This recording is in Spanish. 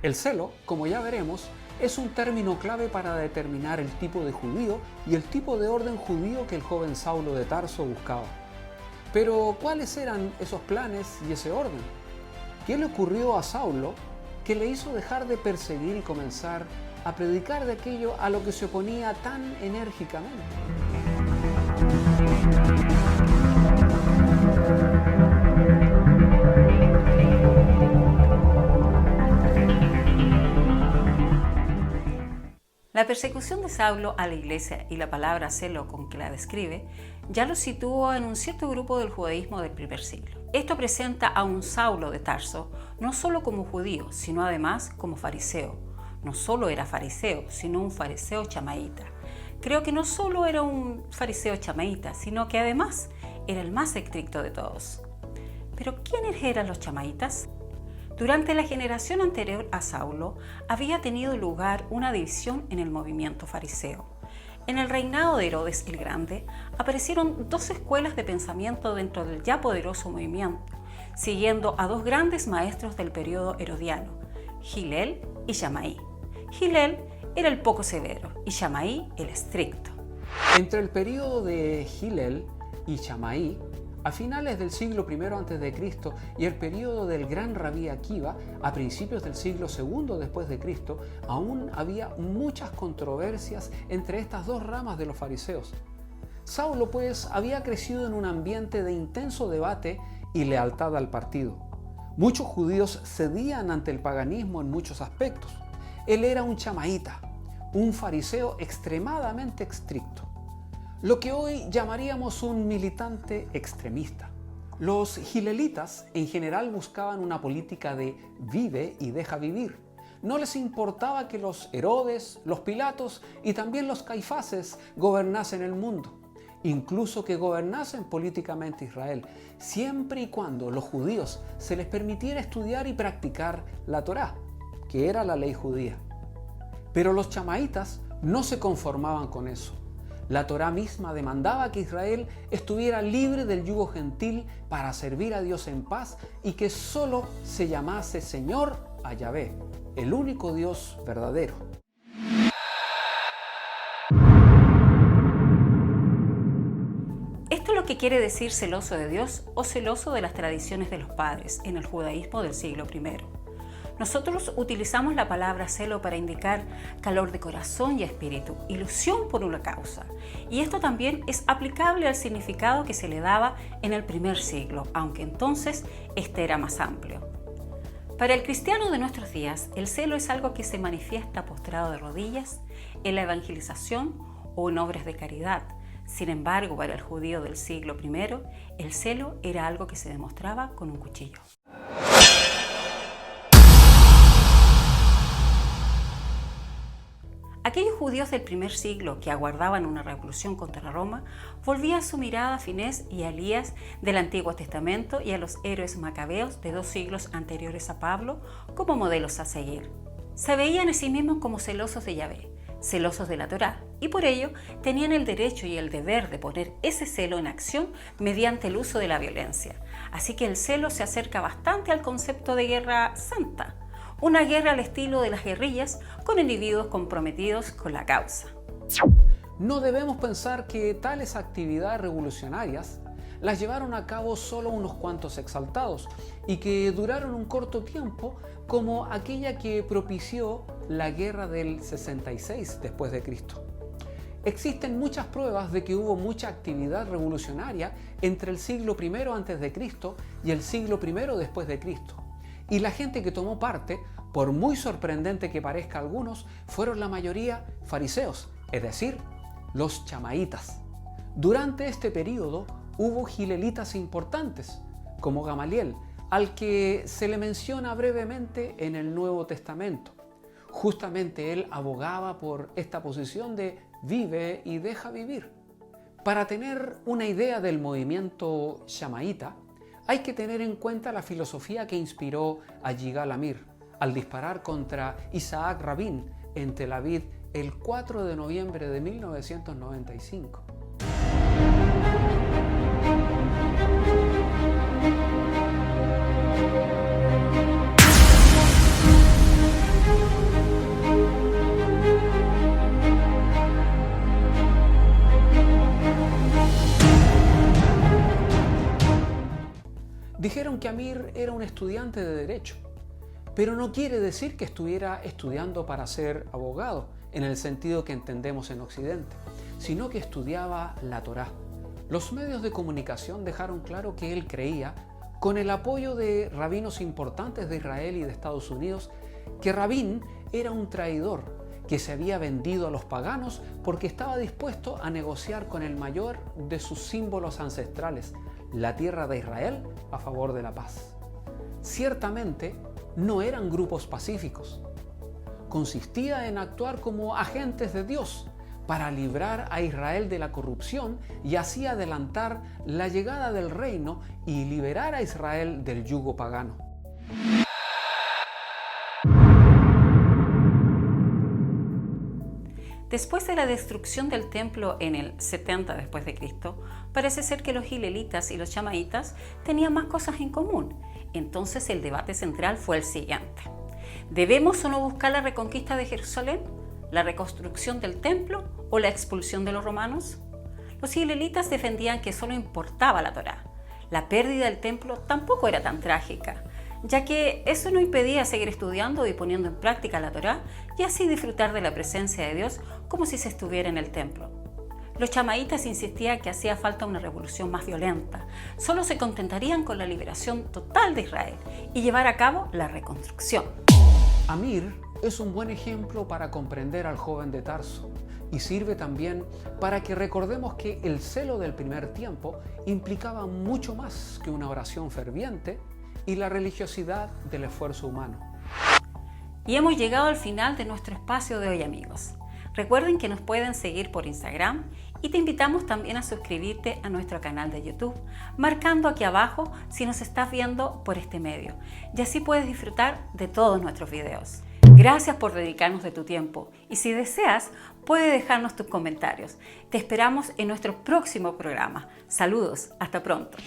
El celo, como ya veremos, es un término clave para determinar el tipo de judío y el tipo de orden judío que el joven Saulo de Tarso buscaba. Pero, ¿cuáles eran esos planes y ese orden? ¿Qué le ocurrió a Saulo que le hizo dejar de perseguir y comenzar a predicar de aquello a lo que se oponía tan enérgicamente? La persecución de Saulo a la iglesia y la palabra celo con que la describe ya lo sitúa en un cierto grupo del judaísmo del primer siglo. Esto presenta a un Saulo de Tarso no solo como judío, sino además como fariseo. No solo era fariseo, sino un fariseo chamaíta. Creo que no solo era un fariseo chamaíta, sino que además era el más estricto de todos. ¿Pero quiénes eran los chamaítas? Durante la generación anterior a Saulo había tenido lugar una división en el movimiento fariseo. En el reinado de Herodes el Grande aparecieron dos escuelas de pensamiento dentro del ya poderoso movimiento, siguiendo a dos grandes maestros del periodo herodiano, Hillel y Shammai. Hillel era el poco severo y Shammai el estricto. Entre el periodo de Hillel y Shammai, a finales del siglo I a.C. y el periodo del gran rabí Akiva, a principios del siglo II después de Cristo, aún había muchas controversias entre estas dos ramas de los fariseos. Saulo, pues, había crecido en un ambiente de intenso debate y lealtad al partido. Muchos judíos cedían ante el paganismo en muchos aspectos. Él era un chamaíta, un fariseo extremadamente estricto. Lo que hoy llamaríamos un militante extremista. Los gilelitas en general buscaban una política de vive y deja vivir. No les importaba que los Herodes, los Pilatos y también los Caifases gobernasen el mundo, incluso que gobernasen políticamente Israel, siempre y cuando los judíos se les permitiera estudiar y practicar la Torá, que era la ley judía. Pero los chamaítas no se conformaban con eso. La Torá misma demandaba que Israel estuviera libre del yugo gentil para servir a Dios en paz y que solo se llamase Señor a Yahvé, el único Dios verdadero. Esto es lo que quiere decir celoso de Dios o celoso de las tradiciones de los padres en el judaísmo del siglo I. Nosotros utilizamos la palabra celo para indicar calor de corazón y espíritu, ilusión por una causa. Y esto también es aplicable al significado que se le daba en el primer siglo, aunque entonces este era más amplio. Para el cristiano de nuestros días, el celo es algo que se manifiesta postrado de rodillas, en la evangelización o en obras de caridad. Sin embargo, para el judío del siglo I, el celo era algo que se demostraba con un cuchillo. Aquellos judíos del primer siglo que aguardaban una revolución contra Roma volvían su mirada a Finés y a Elías del Antiguo Testamento y a los héroes macabeos de 2 siglos anteriores a Pablo como modelos a seguir. Se veían a sí mismos como celosos de Yahvé, celosos de la Torá, y por ello tenían el derecho y el deber de poner ese celo en acción mediante el uso de la violencia. Así que el celo se acerca bastante al concepto de guerra santa. Una guerra al estilo de las guerrillas con individuos comprometidos con la causa. No debemos pensar que tales actividades revolucionarias las llevaron a cabo solo unos cuantos exaltados y que duraron un corto tiempo, como aquella que propició la guerra del 66 después de Cristo. Existen muchas pruebas de que hubo mucha actividad revolucionaria entre el siglo I a.C. y el siglo I después de Cristo. Y la gente que tomó parte, por muy sorprendente que parezca a algunos, fueron la mayoría fariseos, es decir, los chamaítas. Durante este periodo hubo gilelitas importantes, como Gamaliel, al que se le menciona brevemente en el Nuevo Testamento. Justamente él abogaba por esta posición de vive y deja vivir. Para tener una idea del movimiento chamaíta, hay que tener en cuenta la filosofía que inspiró a Yigal Amir al disparar contra Isaac Rabin en Tel Aviv el 4 de noviembre de 1995. era un estudiante de Derecho, pero no quiere decir que estuviera estudiando para ser abogado, en el sentido que entendemos en Occidente, sino que estudiaba la Torá. Los medios de comunicación dejaron claro que él creía, con el apoyo de rabinos importantes de Israel y de Estados Unidos, que Rabin era un traidor que se había vendido a los paganos porque estaba dispuesto a negociar con el mayor de sus símbolos ancestrales, la tierra de Israel, a favor de la paz. Ciertamente, no eran grupos pacíficos. Consistía en actuar como agentes de Dios para librar a Israel de la corrupción y así adelantar la llegada del reino y liberar a Israel del yugo pagano. Después de la destrucción del templo en el 70 después de Cristo, parece ser que los gilelitas y los chamaitas tenían más cosas en común. Entonces el debate central fue el siguiente: ¿debemos o no buscar la reconquista de Jerusalén, la reconstrucción del templo o la expulsión de los romanos? Los gilelitas defendían que solo importaba la Torá. La pérdida del templo tampoco era tan trágica, ya que eso no impedía seguir estudiando y poniendo en práctica la Torá y así disfrutar de la presencia de Dios como si se estuviera en el templo. Los chamaitas insistían que hacía falta una revolución más violenta. Solo se contentarían con la liberación total de Israel y llevar a cabo la reconstrucción. Amir es un buen ejemplo para comprender al joven de Tarso y sirve también para que recordemos que el celo del primer tiempo implicaba mucho más que una oración ferviente y la religiosidad del esfuerzo humano. Y hemos llegado al final de nuestro espacio de hoy, amigos. Recuerden que nos pueden seguir por Instagram y te invitamos también a suscribirte a nuestro canal de YouTube, marcando aquí abajo si nos estás viendo por este medio, y así puedes disfrutar de todos nuestros videos. Gracias por dedicarnos de tu tiempo y si deseas, puedes dejarnos tus comentarios. Te esperamos en nuestro próximo programa. Saludos, hasta pronto.